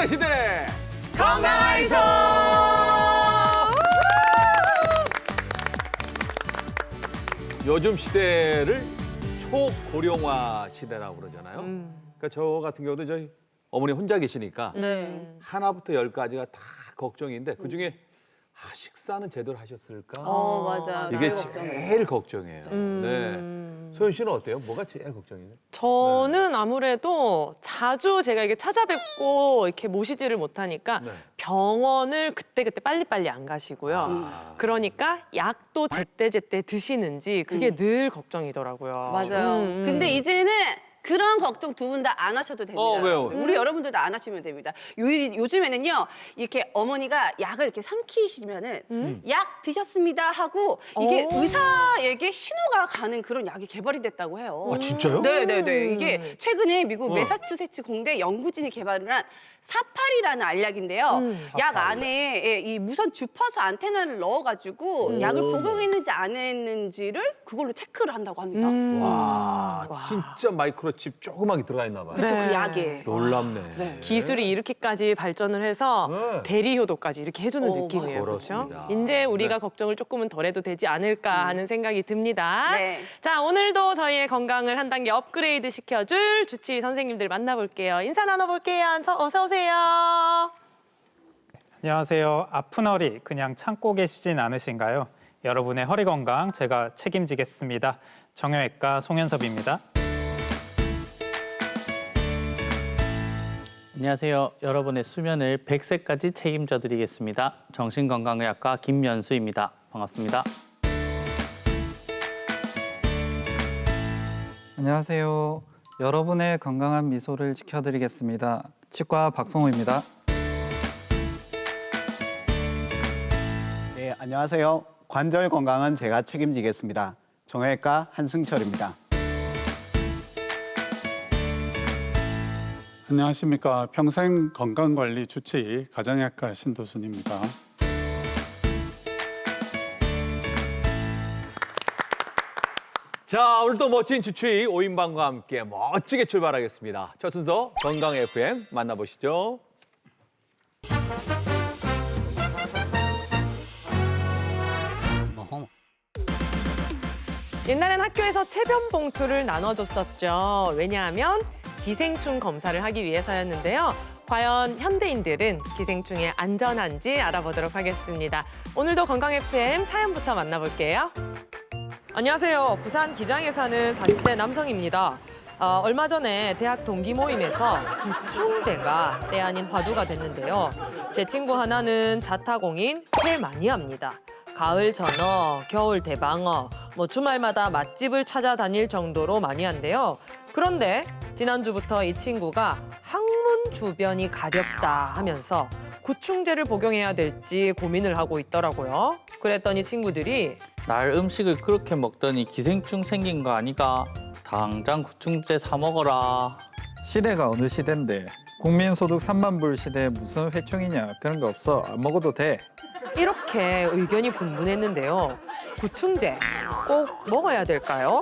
20대 시대 건강하이소! 요즘 시대를 초고령화 시대라고 그러잖아요. 그러니까 저 같은 경우도 저희 어머니 혼자 계시니까 네. 하나부터 열까지가 다 걱정인데 그중에 식사는 제대로 하셨을까? 맞아. 이게 제일 걱정이에요. 제일 걱정이에요. 네. 소연 씨는 어때요? 뭐가 제일 걱정이에요? 저는 아무래도 자주 제가 이게 찾아뵙고 이렇게 모시지를 못하니까 네. 병원을 그때그때 빨리빨리 안 가시고요. 아. 그러니까 약도 제때제때 드시는지 그게 늘 걱정이더라고요. 맞아요. 근데 이제는 그런 걱정 두 분 다 안 하셔도 됩니다. 왜요? 우리 여러분들도 안 하시면 됩니다. 요즘에는요, 이렇게 어머니가 약을 이렇게 삼키시면은 약 드셨습니다 하고 이게 의사에게 신호가 가는 그런 약이 개발이 됐다고 해요. 아, 진짜요? 네네네. 이게 최근에 미국 어. 매사추세츠 공대 연구진이 개발을 한 사파리라는 알약인데요. 약 안에 이 무선 주파수 안테나를 넣어가지고 약을 복용했는지 안 했는지를 그걸로 체크를 한다고 합니다. 와, 진짜 마이크로칩 조그맣게 들어가 있나 봐요. 그렇죠, 네. 그 약에. 놀랍네. 네. 기술이 이렇게까지 발전을 해서 네. 대리 효도까지 이렇게 해주는 느낌이에요. 그렇습니다. 그렇죠? 이제 우리가 네. 걱정을 조금은 덜 해도 되지 않을까 하는 생각이 듭니다. 네. 자, 오늘도 저희의 건강을 한 단계 업그레이드 시켜줄 주치의 선생님들 만나볼게요. 인사 나눠볼게요. 어서 오세요. 안녕하세요. 아픈 허리 그냥 참고 계시진 않으신가요? 여러분의 허리 건강 제가 책임지겠습니다. 정형외과 송현섭입니다. 안녕하세요. 여러분의 수면을 100세까지 책임져 드리겠습니다. 정신건강의학과 김연수입니다. 반갑습니다. 안녕하세요. 여러분의 건강한 미소를 지켜드리겠습니다. 치과 박성호입니다. 네, 안녕하세요. 관절 건강은 제가 책임지겠습니다. 정형외과 한승철입니다. 안녕하십니까. 평생 건강관리 주치의 가정의학과 신도순입니다. 자, 오늘도 멋진 주치의 오인방과 함께 멋지게 출발하겠습니다. 첫 순서 건강 FM 만나보시죠. 옛날엔 학교에서 체변 봉투를 나눠줬었죠. 왜냐하면 기생충 검사를 하기 위해서였는데요. 과연 현대인들은 기생충에 안전한지 알아보도록 하겠습니다. 오늘도 건강 FM 사연부터 만나볼게요. 안녕하세요. 부산 기장에 사는 40대 남성입니다. 얼마 전에 대학 동기 모임에서 구충제가 때 아닌 화두가 됐는데요. 제 친구 하나는 자타공인 회 마니아입니다. 가을 전어, 겨울 대방어, 주말마다 맛집을 찾아다닐 정도로 마니아인데요. 그런데 지난주부터 이 친구가 항문 주변이 가렵다 하면서 구충제를 복용해야 될지 고민을 하고 있더라고요. 그랬더니 친구들이 날 음식을 그렇게 먹더니 기생충 생긴 거 아니가? 당장 구충제 사 먹어라. 시대가 어느 시대인데 국민소득 3만 불 시대에 무슨 회충이냐 그런 거 없어. 안 먹어도 돼. 이렇게 의견이 분분했는데요. 구충제 꼭 먹어야 될까요?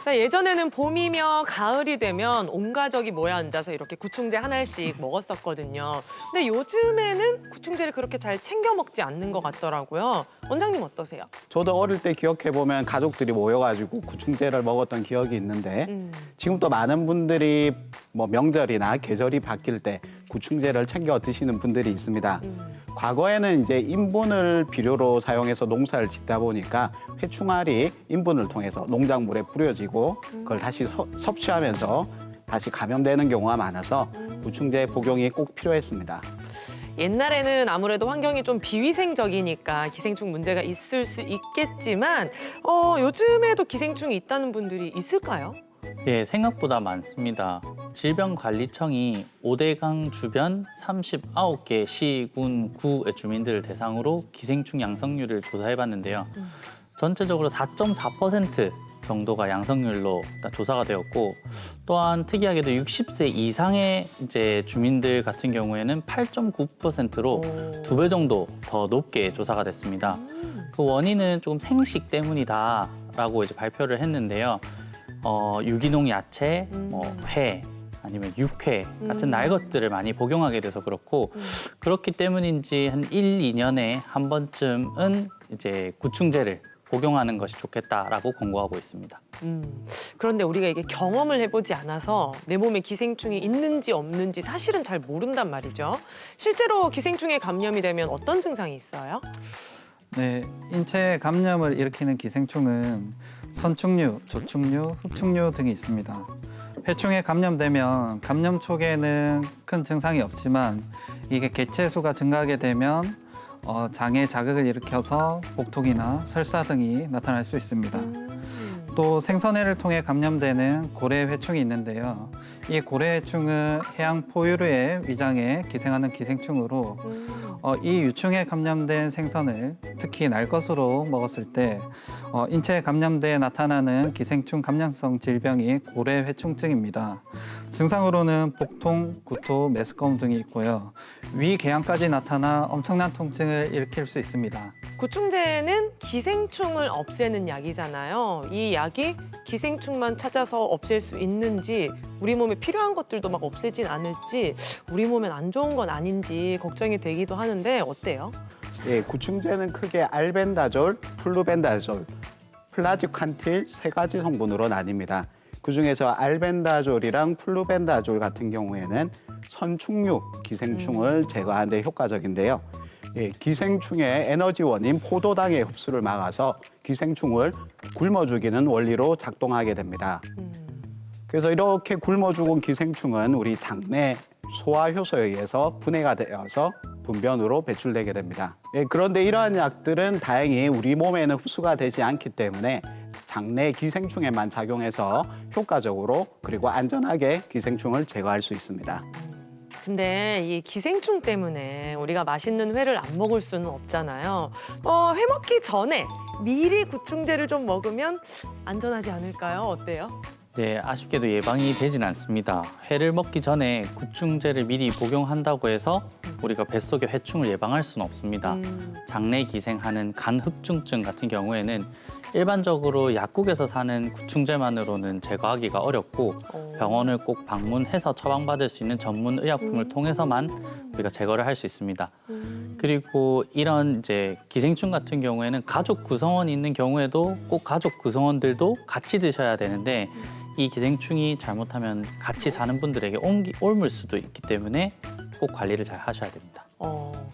자, 예전에는 봄이며 가을이 되면 온 가족이 모여 앉아서 이렇게 구충제 한 알씩 먹었었거든요. 근데 요즘에는 구충제를 그렇게 잘 챙겨 먹지 않는 것 같더라고요. 원장님 어떠세요? 저도 어릴 때 기억해보면 가족들이 모여가지고 구충제를 먹었던 기억이 있는데 지금 또 많은 분들이 명절이나 계절이 바뀔 때 구충제를 챙겨 드시는 분들이 있습니다. 과거에는 이제 인분을 비료로 사용해서 농사를 짓다 보니까 회충알이 인분을 통해서 농작물에 뿌려지고 그걸 다시 섭취하면서 다시 감염되는 경우가 많아서 구충제 복용이 꼭 필요했습니다. 옛날에는 아무래도 환경이 좀 비위생적이니까 기생충 문제가 있을 수 있겠지만 요즘에도 기생충이 있다는 분들이 있을까요? 네, 생각보다 많습니다. 질병관리청이 오대강 주변 39개 시, 군, 구의 주민들을 대상으로 기생충 양성률을 조사해봤는데요. 전체적으로 4.4% 정도가 양성률로 조사가 되었고, 또한 특이하게도 60세 이상의 이제 주민들 같은 경우에는 8.9%로 2배 정도 더 높게 조사가 됐습니다. 그 원인은 조금 생식 때문이다라고 이제 발표를 했는데요. 유기농 야채, 회, 아니면 육회 같은 날 것들을 많이 복용하게 돼서 그렇고 그렇기 때문인지 한 1, 2년에 한 번쯤은 이제 구충제를 복용하는 것이 좋겠다라고 권고하고 있습니다. 그런데 우리가 이게 경험을 해보지 않아서 내 몸에 기생충이 있는지 없는지 사실은 잘 모른단 말이죠. 실제로 기생충에 감염이 되면 어떤 증상이 있어요? 네, 인체 감염을 일으키는 기생충은 선충류, 조충류, 흡충류 등이 있습니다. 회충에 감염되면 감염 초기에는 큰 증상이 없지만 이게 개체수가 증가하게 되면 장에 자극을 일으켜서 복통이나 설사 등이 나타날 수 있습니다. 또 생선회를 통해 감염되는 고래회충이 있는데요. 이 고래회충은 해양 포유류의 위장에 기생하는 기생충으로 이 유충에 감염된 생선을 특히 날 것으로 먹었을 때 인체에 감염돼 나타나는 기생충 감염성 질병이 고래회충증입니다. 증상으로는 복통, 구토, 메스꺼움 등이 있고요. 위궤양까지 나타나 엄청난 통증을 일으킬 수 있습니다. 구충제는 기생충을 없애는 약이잖아요. 이 약이 기생충만 찾아서 없앨 수 있는지 우리 몸에 필요한 것들도 막 없애진 않을지 우리 몸엔 안 좋은 건 아닌지 걱정이 되기도 하는데 어때요? 예, 구충제는 크게 알벤다졸, 플루벤다졸, 플라듀칸틸 세 가지 성분으로 나뉩니다. 그중에서 알벤다졸이랑 플루벤다졸 같은 경우에는 선충류 기생충을 제거하는 데 효과적인데요. 예, 기생충의 에너지원인 포도당의 흡수를 막아서 기생충을 굶어 죽이는 원리로 작동하게 됩니다. 그래서 이렇게 굶어 죽은 기생충은 우리 장내 소화효소에 의해서 분해가 되어서 분변으로 배출되게 됩니다. 예, 그런데 이러한 약들은 다행히 우리 몸에는 흡수가 되지 않기 때문에 장내 기생충에만 작용해서 효과적으로 그리고 안전하게 기생충을 제거할 수 있습니다. 근데 이 기생충 때문에 우리가 맛있는 회를 안 먹을 수는 없잖아요. 회 먹기 전에 미리 구충제를 좀 먹으면 안전하지 않을까요? 어때요? 네, 아쉽게도 예방이 되진 않습니다. 회를 먹기 전에 구충제를 미리 복용한다고 해서 우리가 뱃속의 회충을 예방할 수는 없습니다. 장내 기생하는 간흡충증 같은 경우에는 일반적으로 약국에서 사는 구충제만으로는 제거하기가 어렵고 병원을 꼭 방문해서 처방받을 수 있는 전문 의약품을 통해서만 우리가 제거를 할 수 있습니다. 그리고 이런 이제 기생충 같은 경우에는 가족 구성원이 있는 경우에도 꼭 가족 구성원들도 같이 드셔야 되는데 이 기생충이 잘못하면 같이 사는 분들에게 옮을 수도 있기 때문에 꼭 관리를 잘 하셔야 됩니다.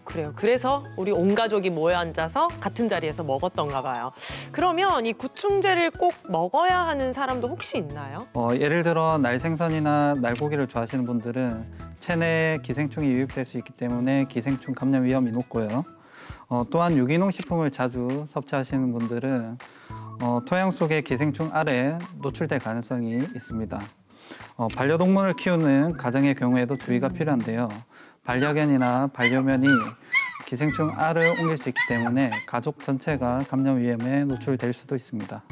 그래요. 그래서 우리 온 가족이 모여 앉아서 같은 자리에서 먹었던가 봐요. 그러면 이 구충제를 꼭 먹어야 하는 사람도 혹시 있나요? 예를 들어 날생선이나 날고기를 좋아하시는 분들은 체내에 기생충이 유입될 수 있기 때문에 기생충 감염 위험이 높고요. 또한 유기농 식품을 자주 섭취하시는 분들은 토양 속의 기생충 알에 노출될 가능성이 있습니다. 반려동물을 키우는 가정의 경우에도 주의가 필요한데요. 반려견이나 반려묘이 기생충 알을 옮길 수 있기 때문에 가족 전체가 감염 위험에 노출될 수도 있습니다.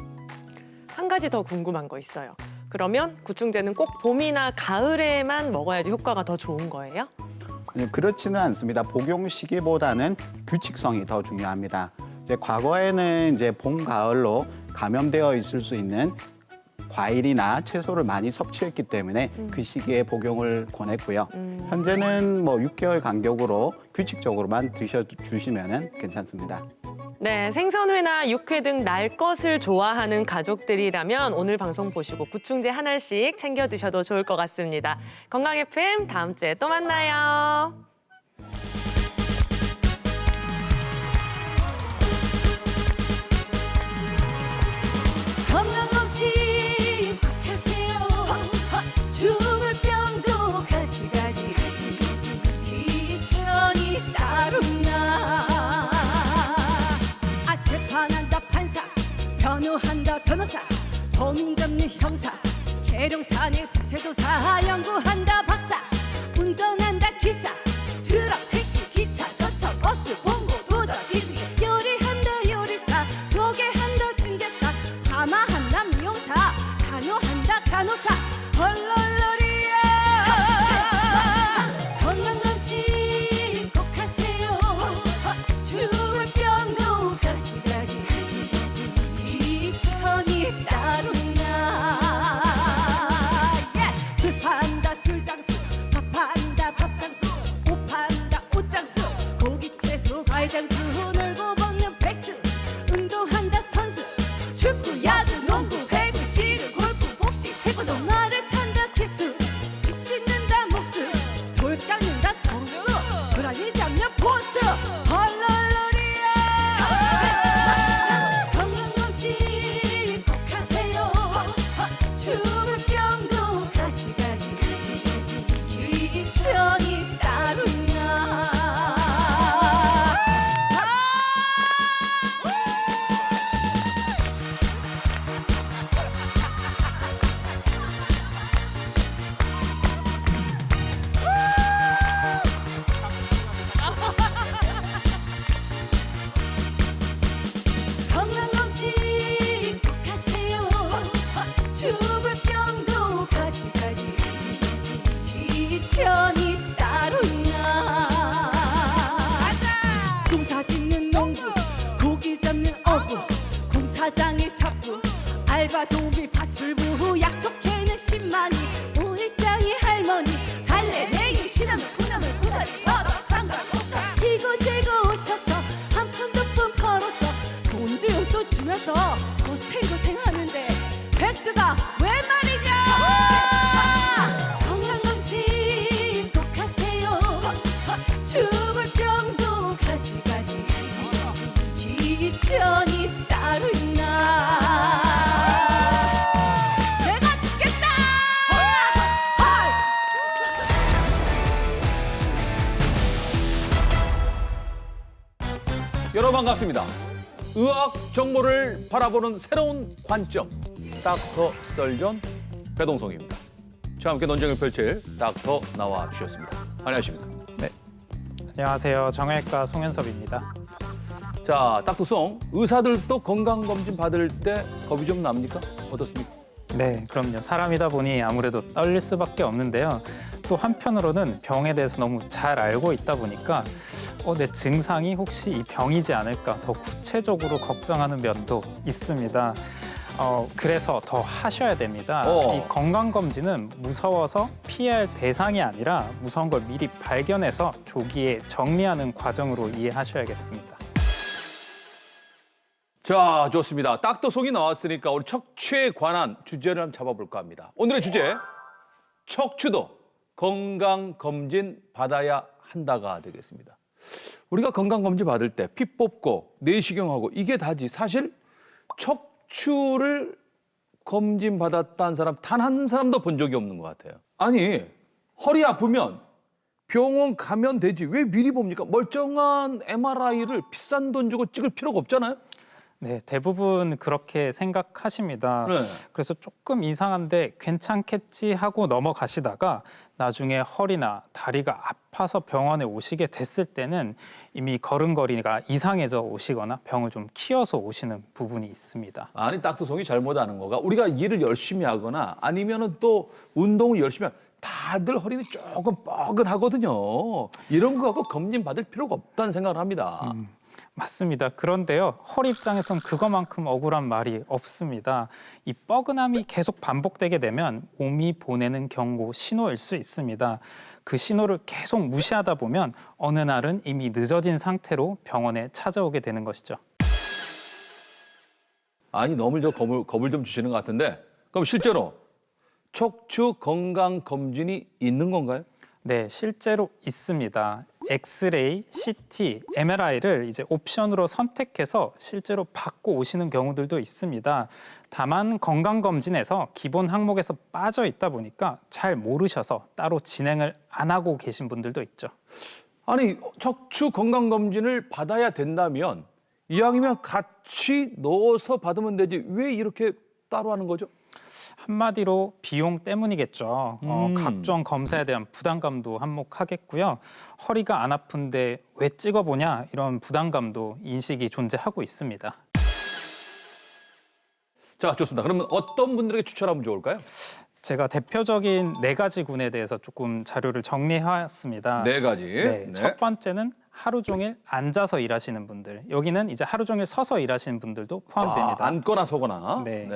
한 가지 더 궁금한 거 있어요. 그러면 구충제는 꼭 봄이나 가을에만 먹어야지 효과가 더 좋은 거예요? 그렇지는 않습니다. 복용 시기보다는 규칙성이 더 중요합니다. 이제 과거에는 이제 봄, 가을로 감염되어 있을 수 있는 과일이나 채소를 많이 섭취했기 때문에 그 시기에 복용을 권했고요. 현재는 뭐 6개월 간격으로 규칙적으로만 드셔주시면 괜찮습니다. 네, 생선회나 육회 등 날 것을 좋아하는 가족들이라면 오늘 방송 보시고 구충제 한 알씩 챙겨 드셔도 좋을 것 같습니다. 건강 FM 다음 주에 또 만나요. 건강 없이 하세요. 죽을 병도 가지 귀천이 따르나. 재판한다 판사, 변호한다 변호사, 범인 잡는 형사, 계룡산의 부채도사, 연구한다 박사, 운전한다 기사, 트럭 택시 기차 저차 버스 봉고 도적 기수기, 요리한다 요리사, 소개한다 중개사, 파마한다 미용사, 간호한다 간호사, 헐렁헐렁이야. 건강검진 꼭 하세요. 죽을 병도 가지 귀천이 따르나. 재판다 사장의 잡부 알바 도우미 파출부 약촉해는 10만이 우일장의 할머니 달래내기 지나물 콩나물 고사리 버섯 방가 콩가 이고저고 오셔서 한 푼 두 푼 벌어서 손주용돈 주면서 고생하는데 백수가 왜 말이냐 건강검진 꼭 하세요 죽을 병도 가지가지 기전이 따로 있나 내가 죽겠다 여러분 반갑습니다. 의학 정보를 바라보는 새로운 관점, 닥터 썰전 배동성입니다. 저와 함께 논쟁을 펼칠 닥터 나와 주셨습니다. 안녕하십니까? 안녕하세요. 정형외과 송현섭입니다. 자, 닥터송, 의사들도 건강검진 받을 때 겁이 좀 납니까? 어떻습니까? 네, 그럼요. 사람이다 보니 아무래도 떨릴 수밖에 없는데요. 또 한편으로는 병에 대해서 너무 잘 알고 있다 보니까 내 증상이 혹시 이 병이지 않을까 더 구체적으로 걱정하는 면도 있습니다. 그래서 더 하셔야 됩니다. 이 건강검진은 무서워서 피해야 할 대상이 아니라 무서운 걸 미리 발견해서 조기에 정리하는 과정으로 이해하셔야겠습니다. 자, 좋습니다. 닥터송이 나왔으니까 우리 척추에 관한 주제를 한번 잡아볼까 합니다. 오늘의 주제, 척추도 건강검진 받아야 한다가 되겠습니다. 우리가 건강검진 받을 때 피 뽑고 내시경하고 이게 다지 사실 척추를 검진 받았다는 사람 단 한 사람도 본 적이 없는 것 같아요. 아니, 허리 아프면 병원 가면 되지 왜 미리 봅니까? 멀쩡한 MRI를 비싼 돈 주고 찍을 필요가 없잖아요. 네, 대부분 그렇게 생각하십니다. 네. 그래서 조금 이상한데 괜찮겠지 하고 넘어가시다가 나중에 허리나 다리가 아파서 병원에 오시게 됐을 때는 이미 걸음걸이가 이상해져 오시거나 병을 좀 키워서 오시는 부분이 있습니다. 아니, 닥터송이 잘못하는 거가 우리가 일을 열심히 하거나 아니면은 또 운동을 열심히 하면 다들 허리는 조금 뻐근하거든요. 이런 거 갖고 검진 받을 필요가 없다는 생각을 합니다. 맞습니다. 그런데요, 허리 입장에선 그거만큼 억울한 말이 없습니다. 이 뻐근함이 계속 반복되게 되면 몸이 보내는 경고 신호일 수 있습니다. 그 신호를 계속 무시하다 보면 어느 날은 이미 늦어진 상태로 병원에 찾아오게 되는 것이죠. 아니, 너무 겁을 좀 주시는 것 같은데 그럼 실제로 척추 건강 검진이 있는 건가요? 네, 실제로 있습니다. 엑스레이, CT, MRI를 이제 옵션으로 선택해서 실제로 받고 오시는 경우들도 있습니다. 다만 건강검진에서 기본 항목에서 빠져 있다 보니까 잘 모르셔서 따로 진행을 안 하고 계신 분들도 있죠. 아니, 척추 건강 검진을 받아야 된다면 이왕이면 같이 넣어서 받으면 되지 왜 이렇게 따로 하는 거죠? 한마디로 비용 때문이겠죠. 각종 검사에 대한 부담감도 한몫하겠고요. 허리가 안 아픈데 왜 찍어보냐 이런 부담감도 인식이 존재하고 있습니다. 자, 좋습니다. 그러면 어떤 분들에게 추천하면 좋을까요? 제가 대표적인 4가지 군에 대해서 조금 자료를 정리해왔습니다. 4가지. 네, 첫 번째는 하루 종일 앉아서 일하시는 분들. 여기는 이제 하루 종일 서서 일하시는 분들도 포함됩니다. 앉거나 서거나. 네.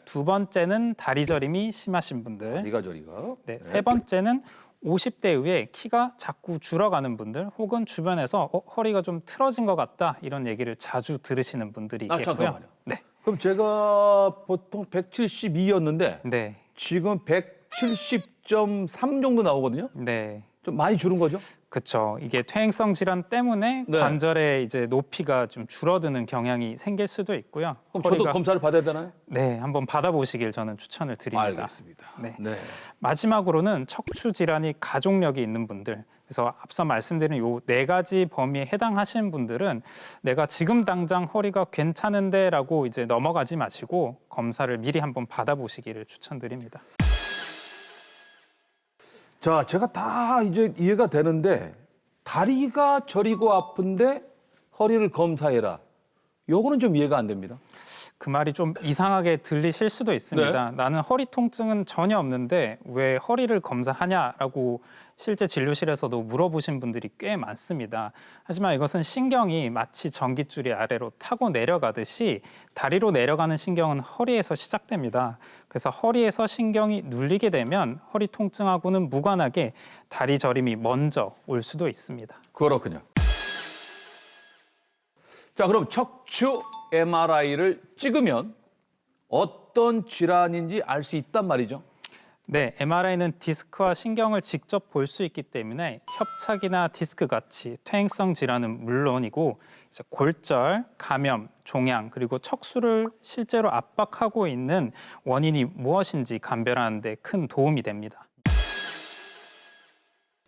두 번째는 다리 저림이 심하신 분들. 다리가 저리가. 네. 세 번째는 50대 이후에 키가 자꾸 줄어가는 분들 혹은 주변에서 허리가 좀 틀어진 것 같다 이런 얘기를 자주 들으시는 분들이 있겠고요. 잠깐만요. 네. 그럼 제가 보통 172였는데 네. 지금 170.3 정도 나오거든요. 네. 좀 많이 줄은 거죠? 그렇죠. 이게 퇴행성 질환 때문에 네. 관절의 이제 높이가 좀 줄어드는 경향이 생길 수도 있고요. 그럼 저도 검사를 받아야 되나요? 네, 한번 받아보시길 저는 추천을 드립니다. 알겠습니다. 네. 네. 마지막으로는 척추 질환이 가족력이 있는 분들. 그래서 앞서 말씀드린 요 4가지 범위에 해당하시는 분들은 내가 지금 당장 허리가 괜찮은데라고 이제 넘어가지 마시고 검사를 미리 한번 받아보시기를 추천드립니다. 자, 제가 다 이제 이해가 되는데 다리가 저리고 아픈데 허리를 검사해라. 요거는 좀 이해가 안 됩니다. 그 말이 좀 이상하게 들리실 수도 있습니다. 나는 허리 통증은 전혀 없는데 왜 허리를 검사하냐라고 실제 진료실에서도 물어보신 분들이 꽤 많습니다. 하지만 이것은 신경이 마치 전깃줄이 아래로 타고 내려가듯이 다리로 내려가는 신경은 허리에서 시작됩니다. 그래서 허리에서 신경이 눌리게 되면 허리 통증하고는 무관하게 다리 저림이 먼저 올 수도 있습니다. 그렇군요. 자, 그럼 척추 MRI를 찍으면 어떤 질환인지 알 수 있단 말이죠. 네, MRI는 디스크와 신경을 직접 볼 수 있기 때문에 협착이나 디스크 같이 퇴행성 질환은 물론이고 이제 골절, 감염, 종양 그리고 척수를 실제로 압박하고 있는 원인이 무엇인지 감별하는 데 큰 도움이 됩니다.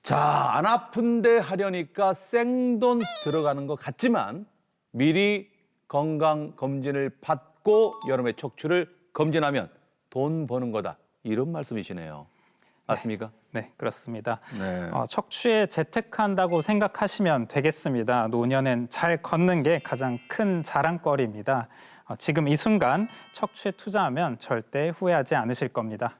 자, 안 아픈데 하려니까 생돈 들어가는 것 같지만 미리 건강검진을 받고 여러분의 척추를 검진하면 돈 버는 거다. 이런 말씀이시네요. 맞습니까? 네, 그렇습니다. 네. 척추에 재테크한다고 생각하시면 되겠습니다. 노년엔 잘 걷는 게 가장 큰 자랑거리입니다. 지금 이 순간 척추에 투자하면 절대 후회하지 않으실 겁니다.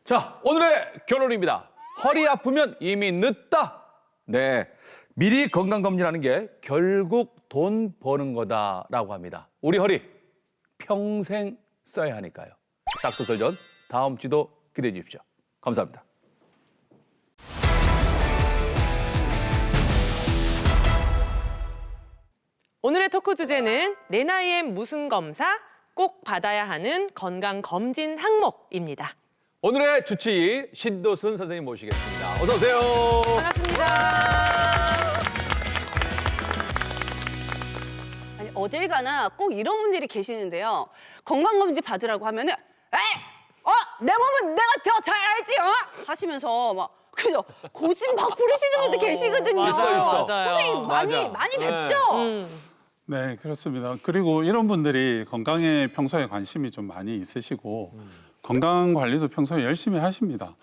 자, 오늘의 결론입니다. 허리 아프면 이미 늦다. 네, 미리 건강검진하는 게 결국 돈 버는 거다라고 합니다. 우리 허리 평생 써야 하니까요. 닥터설전 다음 주도 기대해 주십시오. 감사합니다. 오늘의 토크 주제는 내 나이엔 무슨 검사 꼭 받아야 하는 건강검진 항목입니다. 오늘의 주치의 신도순 선생님 모시겠습니다. 어서 오세요. 반갑습니다. 아니, 어딜 가나 꼭 이런 분들이 계시는데요. 건강검진 받으라고 하면은 내 몸은 내가 더 잘 알지 하시면서 막 그죠? 고집 막 부리시는 분도 계시거든요. 있어. 선생님 맞아. 많이 네. 뵙죠? 네, 그렇습니다. 그리고 이런 분들이 건강에 평소에 관심이 좀 많이 있으시고 건강 관리도 평소에 열심히 하십니다.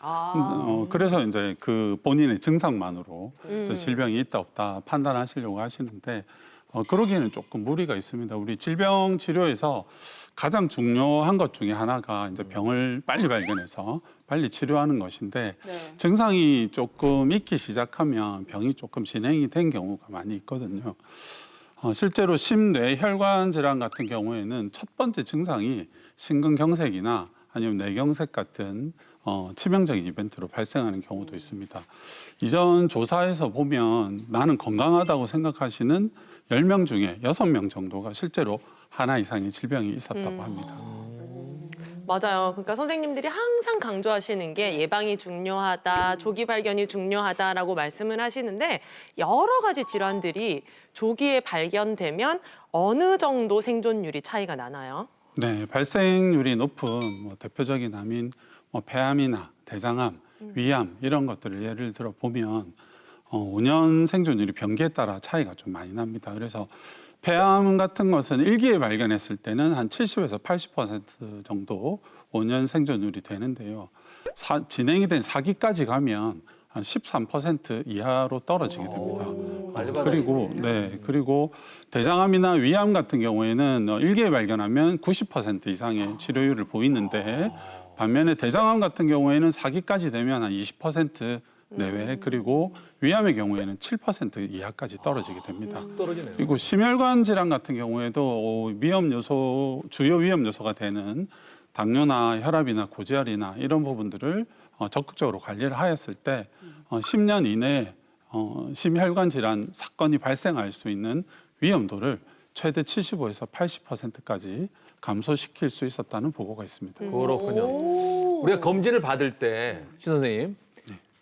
그래서 이제 그 본인의 증상만으로 저 질병이 있다 없다 판단하시려고 하시는데 그러기에는 조금 무리가 있습니다. 우리 질병 치료에서 가장 중요한 것 중에 하나가 이제 병을 빨리 발견해서 빨리 치료하는 것인데 네. 증상이 조금 있기 시작하면 병이 조금 진행이 된 경우가 많이 있거든요. 실제로 심뇌혈관 질환 같은 경우에는 첫 번째 증상이 심근경색이나 아니면 뇌경색 같은 치명적인 이벤트로 발생하는 경우도 있습니다. 이전 조사에서 보면 나는 건강하다고 생각하시는 10명 중에 6명 정도가 실제로 하나 이상의 질병이 있었다고 합니다. 맞아요. 그러니까 선생님들이 항상 강조하시는 게 예방이 중요하다, 조기 발견이 중요하다라고 말씀을 하시는데 여러 가지 질환들이 조기에 발견되면 어느 정도 생존율이 차이가 나나요? 네, 발생률이 높은 대표적인 암인 폐암이나 대장암, 위암 이런 것들을 예를 들어 보면 5년 생존율이 병기에 따라 차이가 좀 많이 납니다. 그래서 폐암 같은 것은 1기에 발견했을 때는 한 70에서 80% 정도 5년 생존율이 되는데요. 진행이 된 4기까지 가면 한 13% 이하로 떨어지게 됩니다. 그리고 대장암이나 위암 같은 경우에는 1기에 발견하면 90% 이상의 치료율을 보이는데 반면에 대장암 같은 경우에는 4기까지 되면 한 20% 내외 그리고 위암의 경우에는 7% 이하까지 떨어지게 됩니다. 떨어지네요. 그리고 심혈관 질환 같은 경우에도 위험 요소 주요 위험 요소가 되는 당뇨나 혈압이나 고지혈이나 이런 부분들을 적극적으로 관리를 하였을 때 10년 이내에 심혈관 질환 사건이 발생할 수 있는 위험도를 최대 75에서 80%까지 감소시킬 수 있었다는 보고가 있습니다. 그렇군요. 우리가 검진을 받을 때, 신 선생님,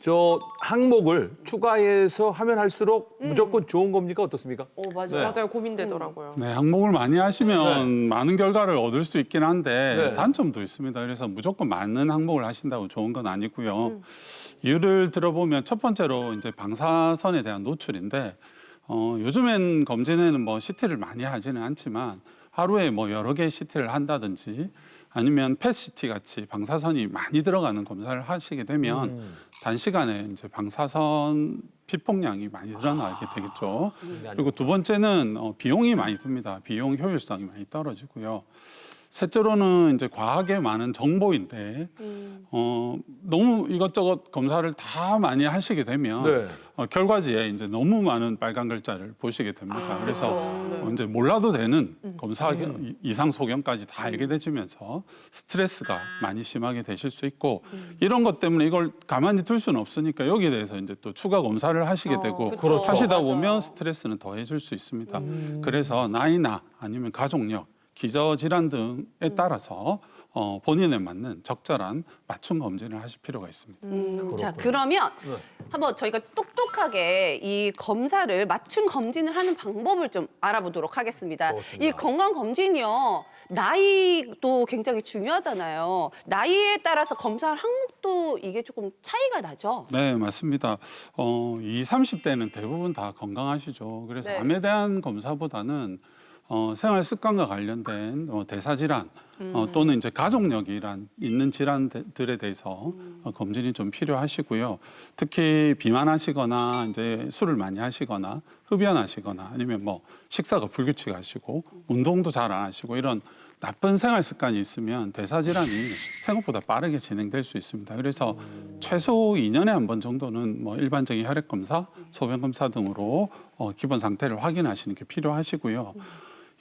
저 항목을 추가해서 하면 할수록 무조건 좋은 겁니까? 어떻습니까? 맞아요. 네. 맞아요. 고민되더라고요. 네, 항목을 많이 하시면 많은 결과를 얻을 수 있긴 한데 네. 단점도 있습니다. 그래서 무조건 많은 항목을 하신다고 좋은 건 아니고요. 이유를 들어보면 첫 번째로 이제 방사선에 대한 노출인데 요즘엔 검진에는 CT를 많이 하지는 않지만 하루에 여러 개의 CT를 한다든지 아니면 펫CT 같이 방사선이 많이 들어가는 검사를 하시게 되면 단시간에 이제 방사선 피폭량이 많이 늘어나게 되겠죠. 그리고 두 번째는 비용이 많이 듭니다. 비용 효율성이 많이 떨어지고요. 셋째로는 이제 과하게 많은 정보인데 너무 이것저것 검사를 다 많이 하시게 되면 네. 결과지에 이제 너무 많은 빨간 글자를 보시게 됩니다. 그래서 이제 몰라도 되는 검사 이상 소견까지 다 알게 되시면서 스트레스가 많이 심하게 되실 수 있고 이런 것 때문에 이걸 가만히 둘 수는 없으니까 여기에 대해서 이제 또 추가 검사를 하시게 되고 그렇죠. 하시다 맞아요. 보면 스트레스는 더해질 수 있습니다. 그래서 나이나 아니면 가족력 기저질환 등에 따라서 본인에 맞는 적절한 맞춤 검진을 하실 필요가 있습니다. 자, 그러면 한번 저희가 똑똑하게 이 검사를 맞춤 검진을 하는 방법을 좀 알아보도록 하겠습니다. 좋습니다. 이 건강 검진이요. 나이도 굉장히 중요하잖아요. 나이에 따라서 검사 항목도 이게 조금 차이가 나죠. 네, 맞습니다. 20, 30대는 대부분 다 건강하시죠. 그래서 네. 암에 대한 검사보다는 생활 습관과 관련된 대사 질환 또는 이제 가족력이 있는 질환들에 대해서 검진이 좀 필요하시고요. 특히 비만하시거나 이제 술을 많이 하시거나 흡연하시거나 아니면 뭐 식사가 불규칙하시고 운동도 잘 안 하시고 이런 나쁜 생활 습관이 있으면 대사 질환이 생각보다 빠르게 진행될 수 있습니다. 그래서 최소 2년에 한 번 정도는 뭐 일반적인 혈액 검사, 소변 검사 등으로 기본 상태를 확인하시는 게 필요하시고요.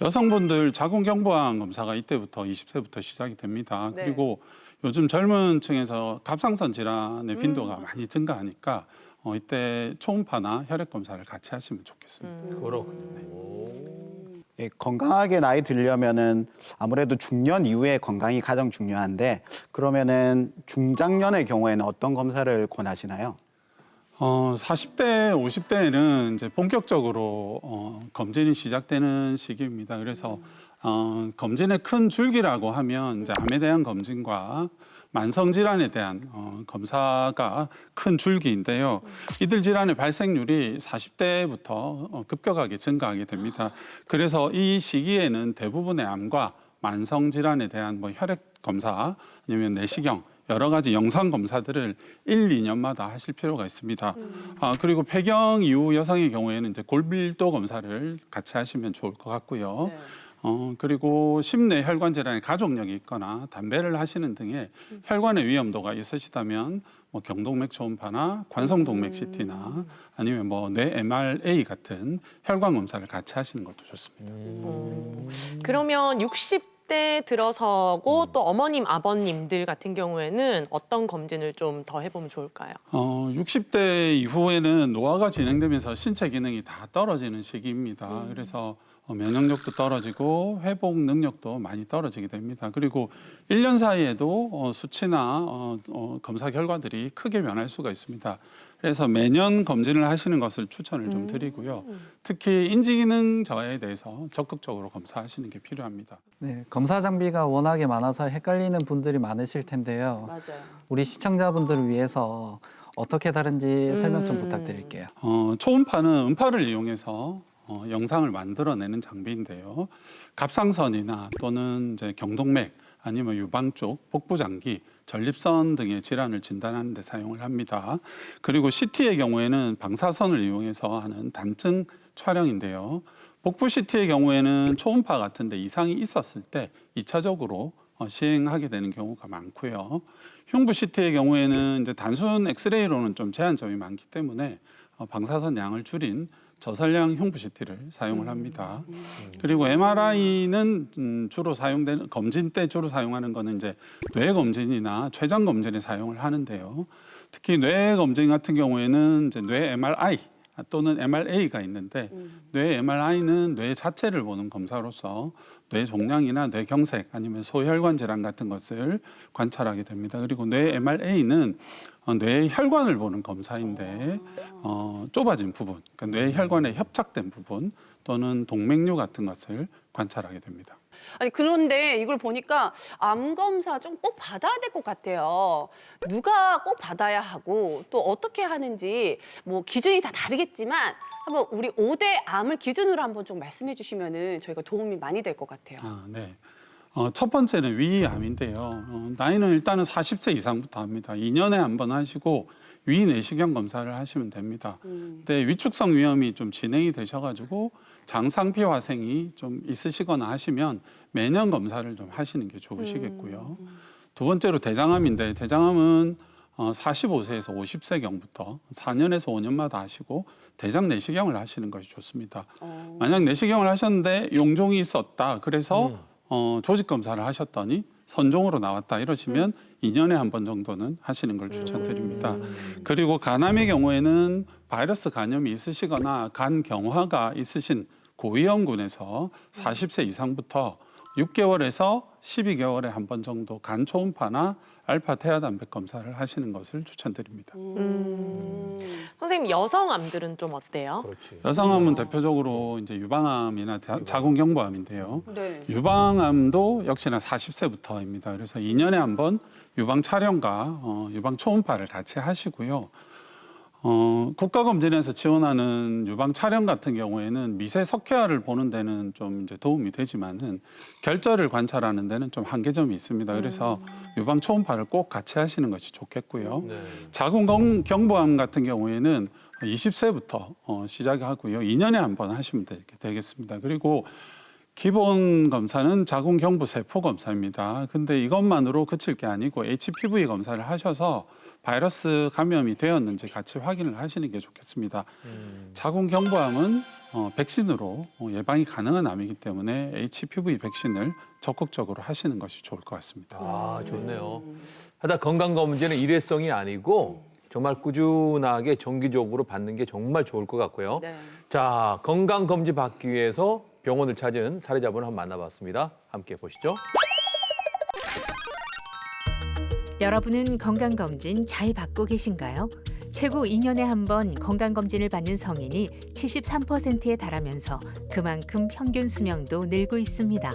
여성분들 자궁경부암 검사가 이때부터 20세부터 시작이 됩니다. 네. 그리고 요즘 젊은 층에서 갑상선 질환의 빈도가 많이 증가하니까 이때 초음파나 혈액 검사를 같이 하시면 좋겠습니다. 그렇군요. 예, 건강하게 나이 들려면은 아무래도 중년 이후에 건강이 가장 중요한데 그러면은 중장년의 경우에는 어떤 검사를 권하시나요? 40대, 50대에는 이제 본격적으로 검진이 시작되는 시기입니다. 그래서 검진의 큰 줄기라고 하면 이제 암에 대한 검진과 만성 질환에 대한 검사가 큰 줄기인데요. 이들 질환의 발생률이 40대부터 급격하게 증가하게 됩니다. 그래서 이 시기에는 대부분의 암과 만성 질환에 대한 뭐 혈액 검사 아니면 내시경 여러 가지 영상 검사들을 1, 2년마다 하실 필요가 있습니다. 그리고 폐경 이후 여성의 경우에는 이제 골밀도 검사를 같이 하시면 좋을 것 같고요. 네. 그리고 심내 혈관 질환에 가족력이 있거나 담배를 하시는 등의 혈관의 위험도가 있으시다면 뭐 경동맥 초음파나 관성동맥 CT나 아니면 뭐 뇌 MRA 같은 혈관 검사를 같이 하시는 것도 좋습니다. 그러면 60대 들어서고 또 어머님, 아버님들 같은 경우에는 어떤 검진을 좀 더 해보면 좋을까요? 60대 이후에는 노화가 진행되면서 신체 기능이 다 떨어지는 시기입니다. 그래서 면역력도 떨어지고 회복 능력도 많이 떨어지게 됩니다. 그리고 1년 사이에도 수치나 검사 결과들이 크게 변할 수가 있습니다. 그래서 매년 검진을 하시는 것을 추천을 좀 드리고요. 특히 인지기능 저하에 대해서 적극적으로 검사하시는 게 필요합니다. 네, 검사 장비가 워낙에 많아서 헷갈리는 분들이 많으실 텐데요. 맞아요. 우리 시청자분들을 위해서 어떻게 다른지 설명 좀 부탁드릴게요. 초음파는 음파를 이용해서 영상을 만들어내는 장비인데요. 갑상선이나 또는 이제 경동맥 아니면 유방 쪽, 복부 장기, 전립선 등의 질환을 진단하는 데 사용을 합니다. 그리고 CT의 경우에는 방사선을 이용해서 하는 단층 촬영인데요. 복부 CT의 경우에는 초음파 같은 데 이상이 있었을 때 2차적으로 시행하게 되는 경우가 많고요. 흉부 CT의 경우에는 이제 단순 엑스레이로는 좀 제한점이 많기 때문에 방사선 양을 줄인 저설량 흉부 CT를 사용을 합니다. 그리고 MRI는 주로 사용되는 검진 때 주로 사용하는 거는 이제 뇌 검진이나 췌장 검진에 사용을 하는데요. 특히 뇌 검진 같은 경우에는 이제 뇌 MRI 또는 MRA가 있는데 뇌 MRI는 뇌 자체를 보는 검사로서 뇌 종양이나 뇌 경색 아니면 소혈관 질환 같은 것을 관찰하게 됩니다. 그리고 뇌 MRA는 뇌 혈관을 보는 검사인데 좁아진 부분, 그러니까 뇌 혈관에 협착된 부분 또는 동맥류 같은 것을 관찰하게 됩니다. 아니 그런데 이걸 보니까 암 검사 좀 꼭 받아야 될 것 같아요. 누가 꼭 받아야 하고 또 어떻게 하는지 뭐 기준이 다 다르겠지만 한번 우리 5대 암을 기준으로 한번 좀 말씀해 주시면은 저희가 도움이 많이 될 것 같아요. 네. 첫 번째는 위암인데요. 나이는 일단은 40세 이상부터 합니다. 2년에 한 번 하시고 위내시경 검사를 하시면 됩니다. 근데 위축성 위염이 좀 진행이 되셔가지고 장상피 화생이 좀 있으시거나 하시면 매년 검사를 좀 하시는 게 좋으시겠고요. 두 번째로 대장암인데 대장암은 45세에서 50세경부터 4년에서 5년마다 하시고 대장 내시경을 하시는 것이 좋습니다. 만약 내시경을 하셨는데 용종이 있었다. 그래서 조직 검사를 하셨더니 선종으로 나왔다 이러시면 2년에 한 번 정도는 하시는 걸 추천드립니다. 그리고 간암의 경우에는 바이러스 간염이 있으시거나 간 경화가 있으신 고위험군에서 40세 이상부터 6개월에서 12개월에 한 번 정도 간 초음파나 알파 태아단백 검사를 하시는 것을 추천드립니다. 선생님, 여성암들은 좀 어때요? 그렇지. 여성암은 대표적으로 이제 유방암이나 자궁경부암인데요. 네. 유방암도 역시나 40세부터입니다. 그래서 2년에 한 번 유방 촬영과 유방 초음파를 같이 하시고요. 국가검진에서 지원하는 유방 촬영 같은 경우에는 미세 석회화를 보는 데는 좀 이제 도움이 되지만은 결절을 관찰하는 데는 좀 한계점이 있습니다. 그래서 유방 초음파를 꼭 같이 하시는 것이 좋겠고요. 네. 자궁경부암 같은 경우에는 20세부터 시작하고요. 2년에 한 번 하시면 되겠습니다. 그리고 기본 검사는 자궁경부 세포 검사입니다. 근데 이것만으로 그칠 게 아니고 HPV 검사를 하셔서 바이러스 감염이 되었는지 같이 확인을 하시는 게 좋겠습니다. 자궁경부암은 백신으로 예방이 가능한 암이기 때문에 HPV 백신을 적극적으로 하시는 것이 좋을 것 같습니다. 아, 좋네요. 하다 건강검진은 일회성이 아니고 정말 꾸준하게 정기적으로 받는 게 정말 좋을 것 같고요. 네. 자, 건강검진 받기 위해서 병원을 찾은 사례자분을 한번 만나봤습니다. 함께 보시죠. 여러분은 건강검진 잘 받고 계신가요? 최고 2년에 한 번 건강검진을 받는 성인이 73%에 달하면서 그만큼 평균 수명도 늘고 있습니다.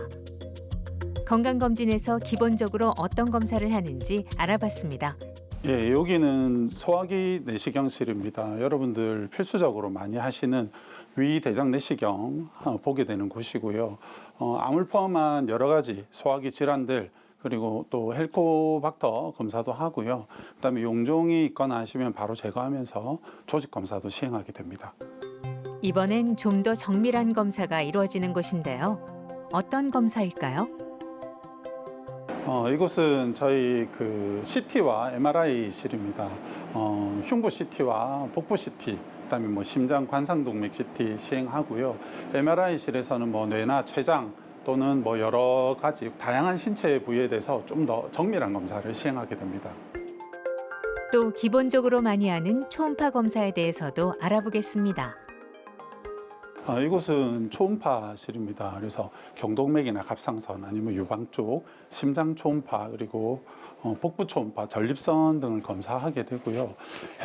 건강검진에서 기본적으로 어떤 검사를 하는지 알아봤습니다. 예, 여기는 소화기 내시경실입니다. 여러분들 필수적으로 많이 하시는 위 대장 내시경 보게 되는 곳이고요. 암을 포함한 여러 가지 소화기 질환들 그리고 또 헬코박터 검사도 하고요. 그다음에 용종이 있거나 하시면 바로 제거하면서 조직 검사도 시행하게 됩니다. 이번엔 좀 더 정밀한 검사가 이루어지는 곳인데요. 어떤 검사일까요? 이곳은 저희 그 CT와 MRI실입니다. 흉부 CT와 복부 CT, 그다음에 뭐 심장 관상동맥 CT 시행하고요. MRI실에서는 뭐 뇌나 췌장 또는 뭐 여러 가지 다양한 신체 부위에 대해서 좀 더 정밀한 검사를 시행하게 됩니다. 또 기본적으로 많이 하는 초음파 검사에 대해서도 알아보겠습니다. 이곳은 초음파실입니다. 그래서 경동맥이나 갑상선 아니면 유방 쪽, 심장 초음파 그리고 복부 초음파, 전립선 등을 검사하게 되고요.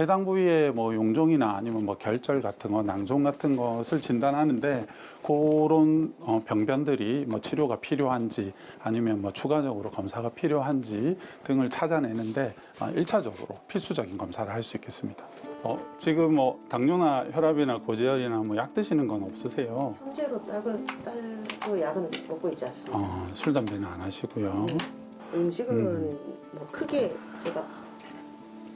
해당 부위에 뭐 용종이나 아니면 뭐 결절 같은 거, 낭종 같은 것을 진단하는데 그런 병변들이 뭐 치료가 필요한지 아니면 뭐 추가적으로 검사가 필요한지 등을 찾아내는데 1차적으로 필수적인 검사를 할 수 있겠습니다. 지금 뭐 당뇨나 혈압이나 고지혈이나 뭐 약 드시는 건 없으세요? 현재로 딸도 약은 먹고 있지 않습니까? 술, 담배는 안 하시고요. 음식은 뭐 크게 제가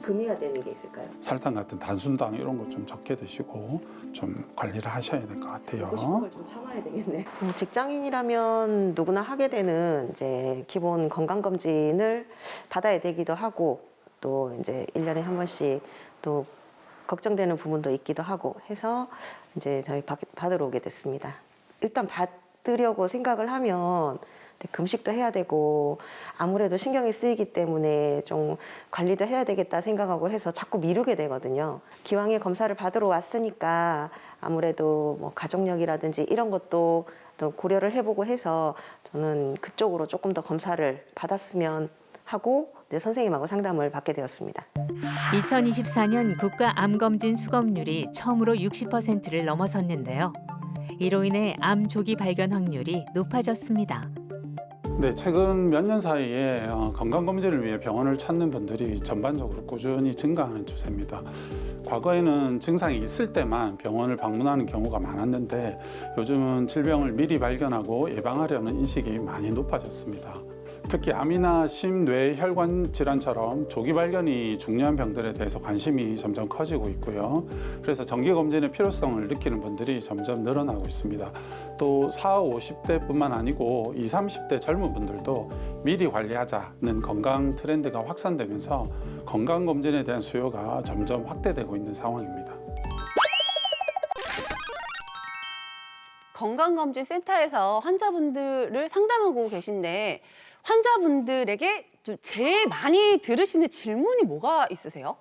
금해야 되는 게 있을까요? 설탕 같은 단순당 이런 거 좀 적게 드시고 좀 관리를 하셔야 될 것 같아요. 먹고 싶은 걸 좀 참아야 되겠네. 직장인이라면 누구나 하게 되는 이제 기본 건강검진을 받아야 되기도 하고 또 이제 1년에 한 번씩 또 걱정되는 부분도 있기도 하고 해서 이제 저희 받으러 오게 됐습니다. 일단 받으려고 생각을 하면 금식도 해야 되고 아무래도 신경이 쓰이기 때문에 좀 관리도 해야 되겠다 생각하고 해서 자꾸 미루게 되거든요. 기왕에 검사를 받으러 왔으니까 아무래도 뭐 가족력이라든지 이런 것도 또 고려를 해보고 해서 저는 그쪽으로 조금 더 검사를 받았으면 하고 내 선생님하고 상담을 받게 되었습니다. 2024년 국가암검진 수검률이 처음으로 60%를 넘어섰는데요. 이로 인해 암 조기 발견 확률이 높아졌습니다. 네, 최근 몇 년 사이에 건강검진을 위해 병원을 찾는 분들이 전반적으로 꾸준히 증가하는 추세입니다. 과거에는 증상이 있을 때만 병원을 방문하는 경우가 많았는데 요즘은 질병을 미리 발견하고 예방하려는 인식이 많이 높아졌습니다. 특히 암이나 심뇌혈관 질환처럼 조기 발견이 중요한 병들에 대해서 관심이 점점 커지고 있고요. 그래서 정기검진의 필요성을 느끼는 분들이 점점 늘어나고 있습니다. 또 40, 50대뿐만 아니고 20, 30대 젊은 분들도 미리 관리하자는 건강 트렌드가 확산되면서 건강검진에 대한 수요가 점점 확대되고 있는 상황입니다. 건강검진센터에서 환자분들을 상담하고 계신데 환자분들에게 좀 제일 많이 들으시는 질문이 뭐가 있으세요?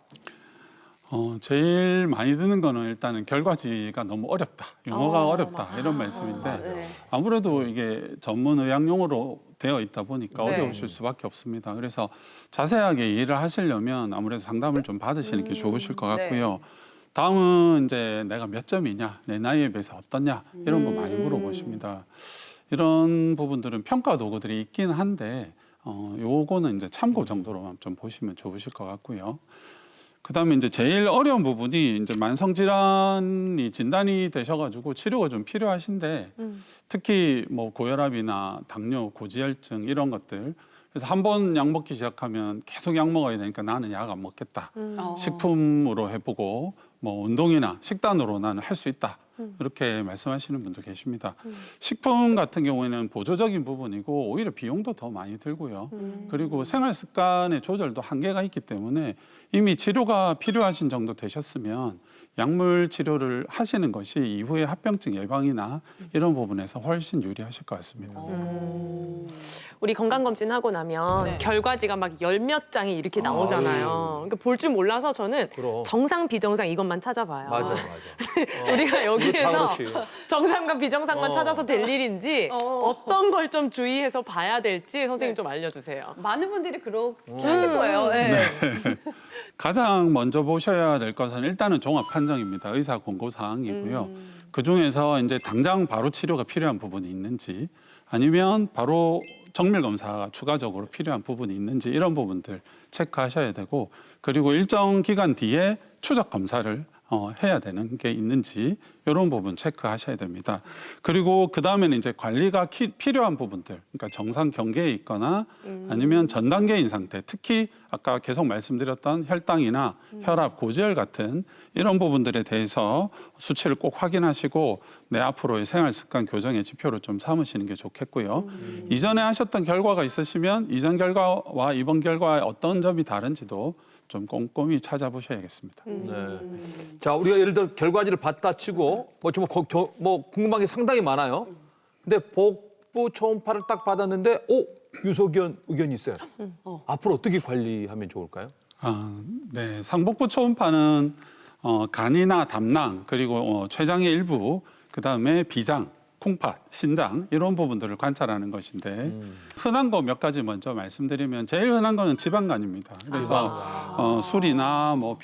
제일 많이 드는 거는 일단은 결과지가 너무 어렵다, 용어가 어렵다 이런 말씀인데 네. 아무래도 이게 전문 의학 용어로 되어 있다 보니까 네. 어려우실 수밖에 없습니다. 그래서 자세하게 이해를 하시려면 아무래도 상담을 좀 받으시는 게 좋으실 것 같고요. 다음은 이제 내가 몇 점이냐, 내 나이에 비해서 어떻냐 이런 거 많이 물어보십니다. 이런 부분들은 평가 도구들이 있긴 한데 요거는 이제 참고 정도로만 좀 보시면 좋으실 것 같고요. 그다음에 이제 제일 어려운 부분이 이제 만성 질환이 진단이 되셔가지고 치료가 좀 필요하신데 특히 뭐 고혈압이나 당뇨, 고지혈증 이런 것들. 그래서 한 번 약 먹기 시작하면 계속 약 먹어야 되니까 나는 약 안 먹겠다. 식품으로 해보고 뭐 운동이나 식단으로 나는 할 수 있다. 이렇게 말씀하시는 분도 계십니다. 식품 같은 경우에는 보조적인 부분이고 오히려 비용도 더 많이 들고요. 그리고 생활 습관의 조절도 한계가 있기 때문에 이미 치료가 필요하신 정도 되셨으면 약물 치료를 하시는 것이 이후에 합병증 예방이나 이런 부분에서 훨씬 유리하실 것 같습니다. 우리 건강검진 하고 나면 네. 결과지가 막 열 몇 장이 이렇게 나오잖아요. 그러니까 볼 줄 몰라서 저는 그럼. 정상, 비정상 이것만 찾아봐요. 맞아. 우리가 여기에서 그렇지. 정상과 비정상만 찾아서 될 일인지 어떤 걸 좀 주의해서 봐야 될지 선생님 좀 알려주세요. 많은 분들이 그렇게 하실 거예요. 네. 가장 먼저 보셔야 될 것은 일단은 종합 판정입니다. 의사 권고 사항이고요. 그 중에서 이제 당장 바로 치료가 필요한 부분이 있는지 아니면 바로 정밀 검사가 추가적으로 필요한 부분이 있는지 이런 부분들 체크하셔야 되고 그리고 일정 기간 뒤에 추적 검사를 해야 되는 게 있는지 이런 부분 체크하셔야 됩니다. 그리고 그 다음에는 이제 관리가 필요한 부분들, 그러니까 정상 경계에 있거나 아니면 전 단계인 상태, 특히 아까 계속 말씀드렸던 혈당이나 혈압, 고지혈 같은 이런 부분들에 대해서 수치를 꼭 확인하시고 내 앞으로의 생활 습관 교정의 지표로 좀 삼으시는 게 좋겠고요. 이전에 하셨던 결과가 있으시면 이전 결과와 이번 결과의 어떤 점이 다른지도 좀 꼼꼼히 찾아보셔야겠습니다. 네. 자, 우리가 예를 들어 결과지를 봤다 치고 뭐 궁금한 게 상당히 많아요. 근데 복부 초음파를 딱 받았는데 유소견 의견이 있어요. 앞으로 어떻게 관리하면 좋을까요? 네, 상복부 초음파는 간이나 담낭 그리고 췌장의 일부, 그다음에 비장, 콩팥, 신장 이런 부분들을 관찰하는 것인데 흔한 거 몇 가지 먼저 말씀드리면 제일 흔한 거는 지방간입니다. 그래서 술이나 뭐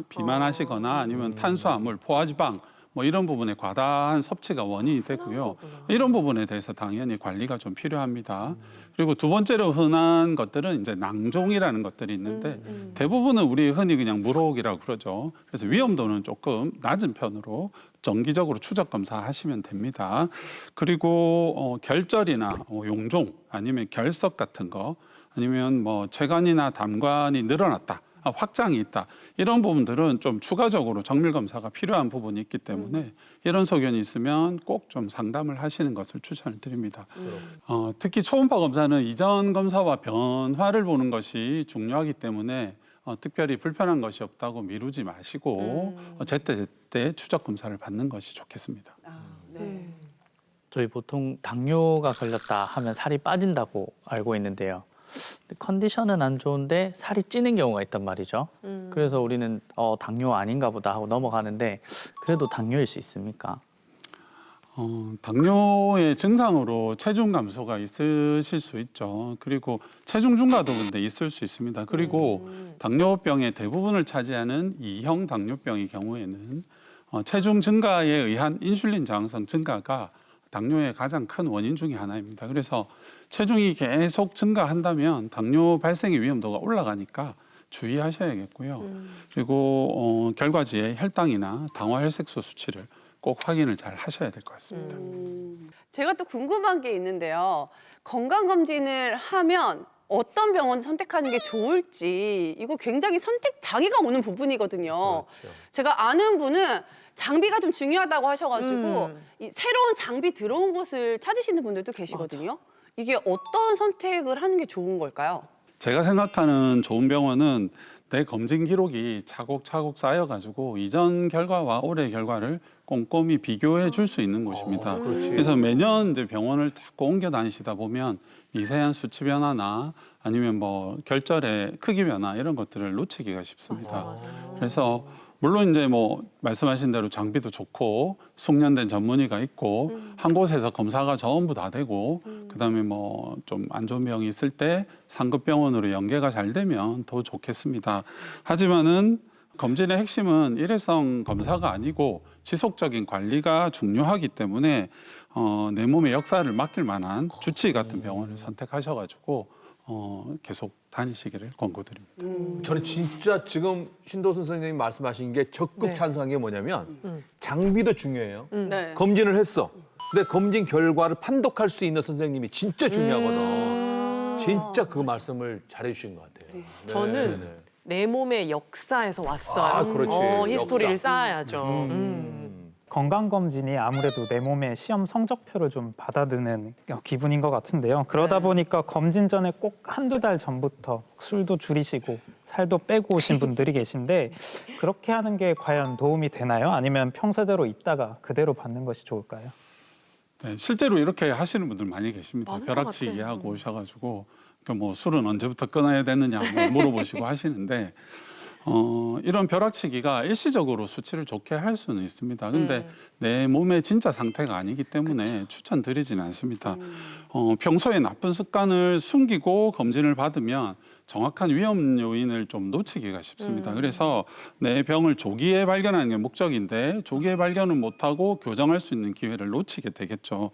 비만하시거나 아니면 탄수화물, 포화지방 뭐 이런 부분에 과다한 섭취가 원인이 되고요. 이런 부분에 대해서 당연히 관리가 좀 필요합니다. 그리고 두 번째로 흔한 것들은 이제 낭종이라는 것들이 있는데 대부분은 우리 흔히 그냥 물혹이라고 그러죠. 그래서 위험도는 조금 낮은 편으로 정기적으로 추적 검사하시면 됩니다. 그리고 결절이나 용종 아니면 결석 같은 거 아니면 뭐 췌관이나 담관이 늘어났다. 확장이 있다. 이런 부분들은 좀 추가적으로 정밀 검사가 필요한 부분이 있기 때문에 이런 소견이 있으면 꼭 좀 상담을 하시는 것을 추천을 드립니다. 특히 초음파 검사는 이전 검사와 변화를 보는 것이 중요하기 때문에 특별히 불편한 것이 없다고 미루지 마시고 제때 추적 검사를 받는 것이 좋겠습니다. 저희 보통 당뇨가 걸렸다 하면 살이 빠진다고 알고 있는데요. 컨디션은 안 좋은데 살이 찌는 경우가 있단 말이죠. 그래서 우리는 당뇨 아닌가 보다 하고 넘어가는데 그래도 당뇨일 수 있습니까? 당뇨의 증상으로 체중 감소가 있으실 수 있죠. 그리고 체중 증가도 근데 있을 수 있습니다. 그리고 당뇨병의 대부분을 차지하는 2형 당뇨병의 경우에는 체중 증가에 의한 인슐린 저항성 증가가 당뇨의 가장 큰 원인 중에 하나입니다. 그래서 체중이 계속 증가한다면 당뇨 발생의 위험도가 올라가니까 주의하셔야겠고요. 그리고 결과지에 혈당이나 당화혈색소 수치를 꼭 확인을 잘 하셔야 될 것 같습니다. 제가 또 궁금한 게 있는데요. 건강검진을 하면 어떤 병원 선택하는 게 좋을지 이거 굉장히 선택 장애가 오는 부분이거든요. 그렇죠. 제가 아는 분은 장비가 좀 중요하다고 하셔가지고 이 새로운 장비 들어온 곳을 찾으시는 분들도 계시거든요. 이게 어떤 선택을 하는 게 좋은 걸까요? 제가 생각하는 좋은 병원은 내 검진 기록이 차곡차곡 쌓여가지고 이전 결과와 올해 결과를 꼼꼼히 비교해 줄 수 있는 곳입니다. 그렇지. 그래서 매년 이제 병원을 자꾸 옮겨 다니시다 보면 미세한 수치 변화나 아니면 뭐 결절의 크기 변화 이런 것들을 놓치기가 쉽습니다. 그래서 물론 이제 뭐 말씀하신 대로 장비도 좋고 숙련된 전문의가 있고 한 곳에서 검사가 전부 다 되고 그다음에 뭐 좀 안 좋은 병이 있을 때 상급 병원으로 연계가 잘 되면 더 좋겠습니다. 하지만은 검진의 핵심은 일회성 검사가 아니고 지속적인 관리가 중요하기 때문에 내 몸의 역사를 맡길 만한 주치의 같은 병원을 선택하셔가지고 계속 다니시기를 권고드립니다. 저는 진짜 지금 신도순 선생님이 말씀하신 게 적극 네. 찬성한 게 뭐냐면 장비도 중요해요. 네. 검진을 했어. 근데 검진 결과를 판독할 수 있는 선생님이 진짜 중요하거든. 진짜 그 말씀을 잘해주신 것 같아요. 네. 저는 네. 내 몸의 역사에서 왔어요. 아, 그렇지. 히스토리를 역사. 쌓아야죠. 건강검진이 아무래도 내 몸의 시험 성적표를 좀 받아드는 기분인 것 같은데요. 그러다 보니까 검진 전에 꼭 한두 달 전부터 술도 줄이시고 살도 빼고 오신 분들이 계신데 그렇게 하는 게 과연 도움이 되나요? 아니면 평소대로 있다가 그대로 받는 것이 좋을까요? 네, 실제로 이렇게 하시는 분들 많이 계십니다. 많은 것 벼락치 같아요. 얘기하고 오셔가지고 그러니까 뭐 술은 언제부터 끊어야 되느냐 뭐 물어보시고 하시는데 이런 벼락치기가 일시적으로 수치를 좋게 할 수는 있습니다. 근데 내 몸의 진짜 상태가 아니기 때문에 추천드리지는 않습니다. 평소에 나쁜 습관을 숨기고 검진을 받으면 정확한 위험 요인을 좀 놓치기가 쉽습니다. 그래서 내 병을 조기에 발견하는 게 목적인데 조기에 발견을 못하고 교정할 수 있는 기회를 놓치게 되겠죠.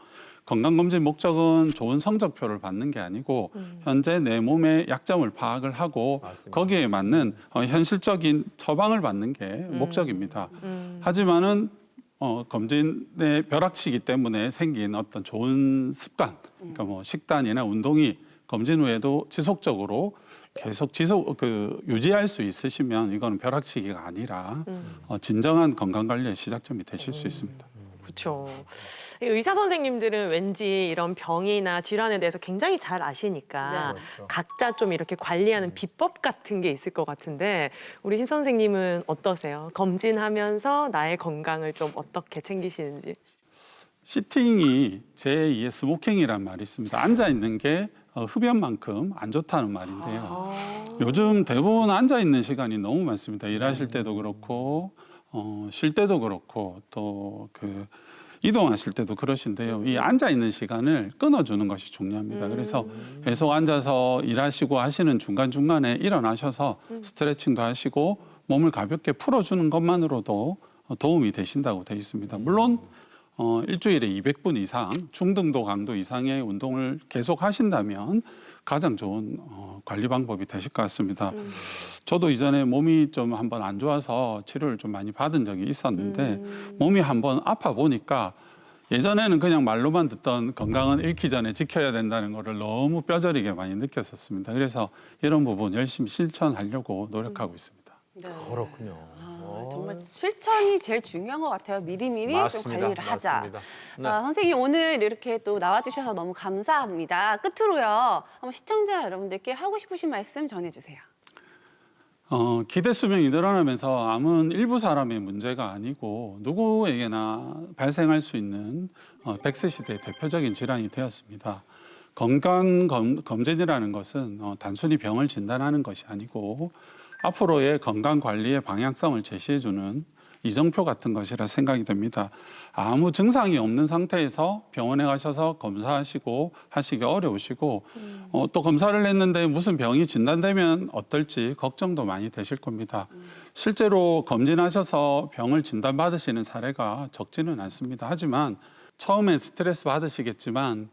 건강검진 목적은 좋은 성적표를 받는 게 아니고 현재 내 몸의 약점을 파악을 하고 맞습니다. 거기에 맞는 현실적인 처방을 받는 게 목적입니다. 하지만은 검진의 벼락치기 때문에 생긴 어떤 좋은 습관, 그러니까 뭐 식단이나 운동이 검진 후에도 지속적으로 계속 유지할 수 있으시면 이거는 벼락치기가 아니라 진정한 건강 관리의 시작점이 되실 수 있습니다. 그렇죠. 의사 선생님들은 왠지 이런 병이나 질환에 대해서 굉장히 잘 아시니까 그렇죠. 각자 좀 이렇게 관리하는 비법 같은 게 있을 것 같은데 우리 신 선생님은 어떠세요? 검진하면서 나의 건강을 좀 어떻게 챙기시는지? 시팅이 제2의 스모킹이라는 말이 있습니다. 앉아 있는 게 흡연만큼 안 좋다는 말인데요. 요즘 대부분 앉아 있는 시간이 너무 많습니다. 일하실 때도 그렇고 쉴 때도 그렇고 또 이동하실 때도 그러신데요. 이 앉아 있는 시간을 끊어주는 것이 중요합니다. 그래서 계속 앉아서 일하시고 하시는 중간중간에 일어나셔서 스트레칭도 하시고 몸을 가볍게 풀어주는 것만으로도 도움이 되신다고 되어 있습니다. 물론 일주일에 200분 이상 중등도 강도 이상의 운동을 계속 하신다면 가장 좋은 관리 방법이 되실 것 같습니다. 저도 이전에 몸이 좀 한번 안 좋아서 치료를 좀 많이 받은 적이 있었는데 몸이 한번 아파 보니까 예전에는 그냥 말로만 듣던 건강은 잃기 전에 지켜야 된다는 거를 너무 뼈저리게 많이 느꼈었습니다. 그래서 이런 부분 열심히 실천하려고 노력하고 있습니다. 그렇군요. 정말 실천이 제일 중요한 것 같아요. 미리미리 좀 맞습니다. 관리를 하자. 맞습니다. 네. 선생님 오늘 이렇게 또 나와주셔서 너무 감사합니다. 끝으로요, 한번 시청자 여러분들께 하고 싶으신 말씀 전해주세요. 기대 수명이 늘어나면서 암은 일부 사람의 문제가 아니고 누구에게나 발생할 수 있는 100세 시대의 대표적인 질환이 되었습니다. 건강검진이라는 것은 단순히 병을 진단하는 것이 아니고 앞으로의 건강관리의 방향성을 제시해주는 이정표 같은 것이라 생각이 됩니다. 아무 증상이 없는 상태에서 병원에 가셔서 검사하시고 하시기 어려우시고 또 검사를 했는데 무슨 병이 진단되면 어떨지 걱정도 많이 되실 겁니다. 실제로 검진하셔서 병을 진단받으시는 사례가 적지는 않습니다. 하지만 처음엔 스트레스 받으시겠지만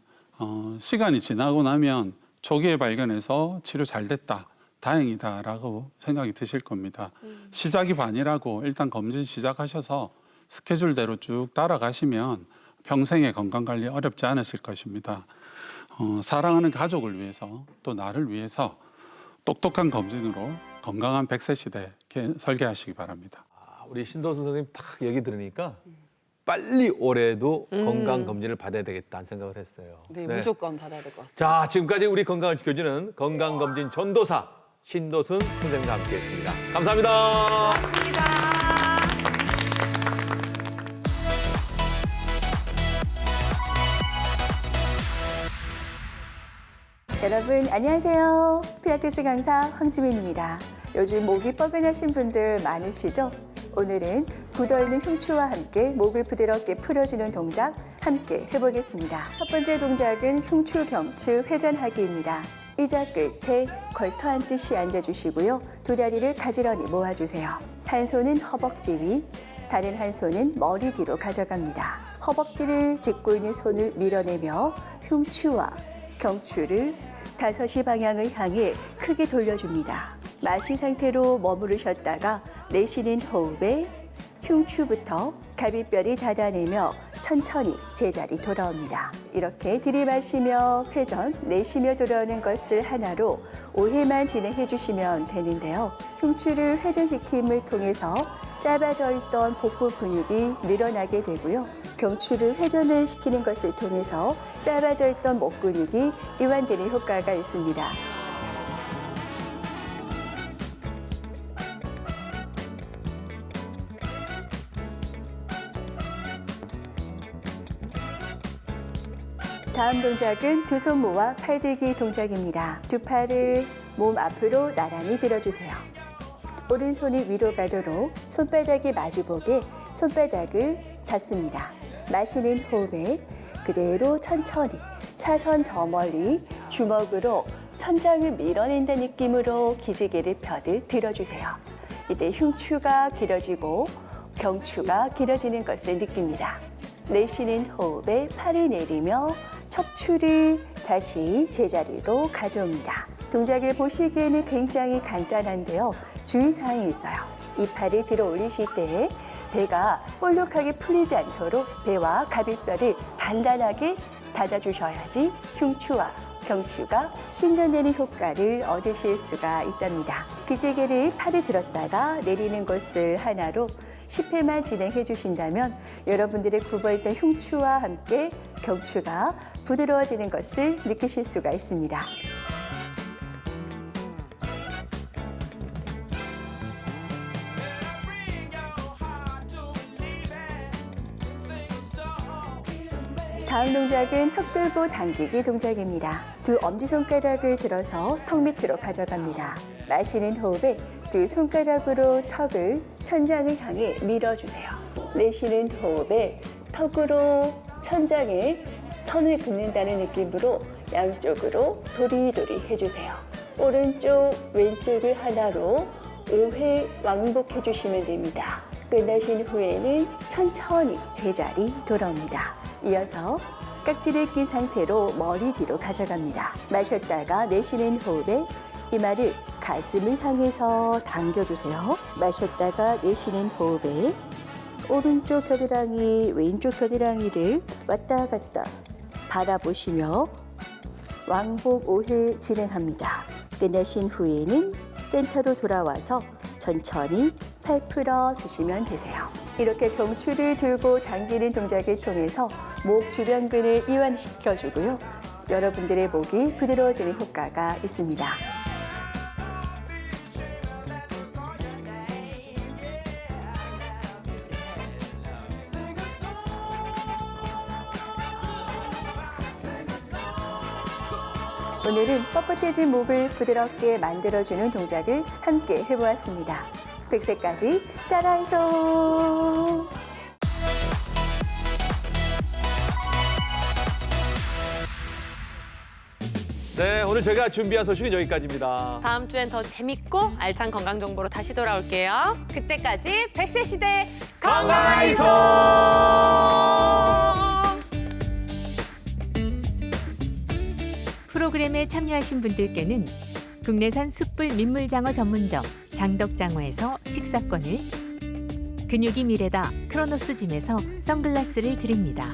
시간이 지나고 나면 조기에 발견해서 치료 잘 됐다. 다행이다라고 생각이 드실 겁니다. 시작이 반이라고 일단 검진 시작하셔서 스케줄대로 쭉 따라가시면 평생의 건강관리 어렵지 않으실 것입니다. 사랑하는 가족을 위해서 또 나를 위해서 똑똑한 검진으로 건강한 100세 시대 설계하시기 바랍니다. 우리 신도수 선생님 딱 얘기 들으니까 빨리 올해도 건강검진을 받아야 되겠다는 생각을 했어요. 네, 무조건 받아야 될 것 같습니다. 자, 지금까지 우리 건강을 지켜주는 건강검진 전도사 신도순 선생님과 함께했습니다. 감사합니다. 고맙습니다. 여러분 안녕하세요. 필라테스 강사 황지민입니다. 요즘 목이 뻐근하신 분들 많으시죠? 오늘은 굳어있는 흉추와 함께 목을 부드럽게 풀어주는 동작 함께 해보겠습니다. 첫 번째 동작은 흉추 경추 회전하기입니다. 의자 끝에 걸터 앉듯이 앉아주시고요. 두 다리를 가지런히 모아주세요. 한 손은 허벅지 위, 다른 한 손은 머리 뒤로 가져갑니다. 허벅지를 짚고 있는 손을 밀어내며 흉추와 경추를 5시 방향을 향해 크게 돌려줍니다. 마시 상태로 머무르셨다가 내쉬는 호흡에 흉추부터 갈비뼈를 닫아내며 천천히 제자리 돌아옵니다. 이렇게 들이마시며 회전, 내쉬며 돌아오는 것을 하나로 5회만 진행해 주시면 되는데요. 흉추를 회전시킴을 통해서 짧아져 있던 복부 근육이 늘어나게 되고요. 경추를 회전을 시키는 것을 통해서 짧아져 있던 목 근육이 이완되는 효과가 있습니다. 다음 동작은 두 손 모아 팔들기 동작입니다. 두 팔을 몸 앞으로 나란히 들어주세요. 오른손이 위로 가도록 손바닥이 마주보게 손바닥을 잡습니다. 마시는 호흡에 그대로 천천히 사선 저 멀리 주먹으로 천장을 밀어낸다는 느낌으로 기지개를 펴듯 들어주세요. 이때 흉추가 길어지고 경추가 길어지는 것을 느낍니다. 내쉬는 호흡에 팔을 내리며 척추를 다시 제자리로 가져옵니다. 동작을 보시기에는 굉장히 간단한데요. 주의사항이 있어요. 이 팔을 들어 올리실 때 배가 볼록하게 풀리지 않도록 배와 갈비뼈를 단단하게 닫아주셔야지 흉추와 경추가 신전되는 효과를 얻으실 수가 있답니다. 기지개를 팔을 들었다가 내리는 것을 하나로 10회만 진행해 주신다면 여러분들의 굽어있던 흉추와 함께 경추가 부드러워지는 것을 느끼실 수가 있습니다. 다음 동작은 턱 들고 당기기 동작입니다. 두 엄지손가락을 들어서 턱 밑으로 가져갑니다. 마시는 호흡에 두 손가락으로 턱을 천장을 향해 밀어주세요. 내쉬는 호흡에 턱으로 천장에 선을 긋는다는 느낌으로 양쪽으로 도리도리 해주세요. 오른쪽, 왼쪽을 하나로 5회 왕복해 주시면 됩니다. 끝나신 후에는 천천히 제자리 돌아옵니다. 이어서 깍지를 낀 상태로 머리 뒤로 가져갑니다. 마셨다가 내쉬는 호흡에 이마를 가슴을 향해서 당겨주세요. 마셨다가 내쉬는 호흡에 오른쪽 겨드랑이, 왼쪽 겨드랑이를 왔다 갔다 바라보시며 왕복 5회 진행합니다. 끝나신 후에는 센터로 돌아와서 천천히 팔 풀어 주시면 되세요. 이렇게 경추를 들고 당기는 동작을 통해서 목 주변근을 이완시켜 주고요. 여러분들의 목이 부드러워지는 효과가 있습니다. 오늘은 뻣뻣해진 목을 부드럽게 만들어주는 동작을 함께 해보았습니다. 100세까지 따라해서 네, 오늘 저희가 준비한 소식은 여기까지입니다. 다음 주엔 더 재밌고 알찬 건강 정보로 다시 돌아올게요. 그때까지 100세 시대 건강하이소! 프로그램에 참여하신 분들께는 국내산 숯불 민물장어 전문점 장덕장어에서 식사권을, 근육이 미래다 크로노스 짐에서 선글라스를 드립니다.